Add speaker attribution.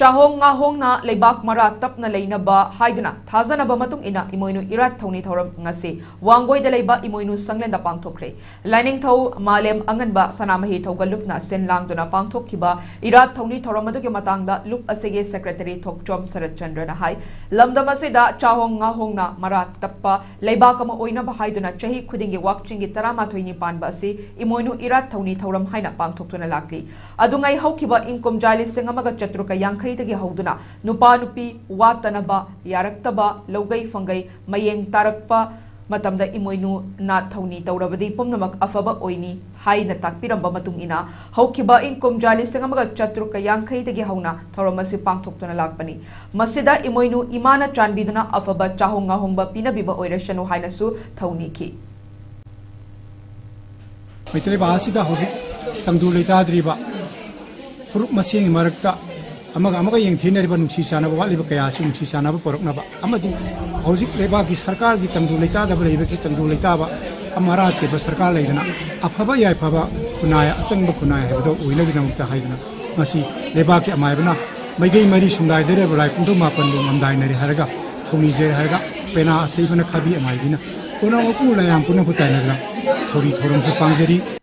Speaker 1: Chahong ngahongna leibak mara tapna leinaba haiduna thajanaba matung ina Emoinu erat thouni thouram ngasi Wangoi da leiba Emoinu Shanglen da pangthokhre lining thau malem anganba sanamahi thogalupna sen langduna pangthokhiba erat thouni thouram adugi matangda lup asege secretary thokchom sarat chandra na hai lamdam asida chahong ngahongna mara tappa leiba kama oina ba haiduna chahi khudingi wakchingi tarama thoini panba asi Emoinu erat thouni thouram haina pangthoktuna lakli adungai haukiba income jali singamaga chatruka yankai Hauduna, Nupa Nupi, Watanaba, Yaraktaba, Logai Fungai, Mayeng Tarakpa, Matamda Emoinu na thouni taurabadi pumnamak afaba oini, Hai Natakpiramba Matungina, Haukiba income jali singamaga chatruka yankai tagi hauna, Thoramasi pangthoktuna lakpani. Masida Emoinu imana chanbiduna afaba chahonga hongba pinabiba oirashanu hainasu thouni ki.
Speaker 2: Maitre Basida Hosi, Tangdulita Driba, Fruit Masing Marakta. Amaga yang thinner ban sisana ba liba kaya sim sisana ba porokna ba amadi hojik leba ki sarkar gi tangdu leita da leba ki tangdu leita ba amara se ba sarkar leidana afaba yai phaba kunaya asang ba kunaya hebdo oila gi namta haidana masi leba ki amai bana maigei mari sundai dere ba lai kundu mapan lu amdai nari haraga thomi je haraga pena asei bana khabi amai bina kona ku la yam puna putai na thori thorom su pangjeri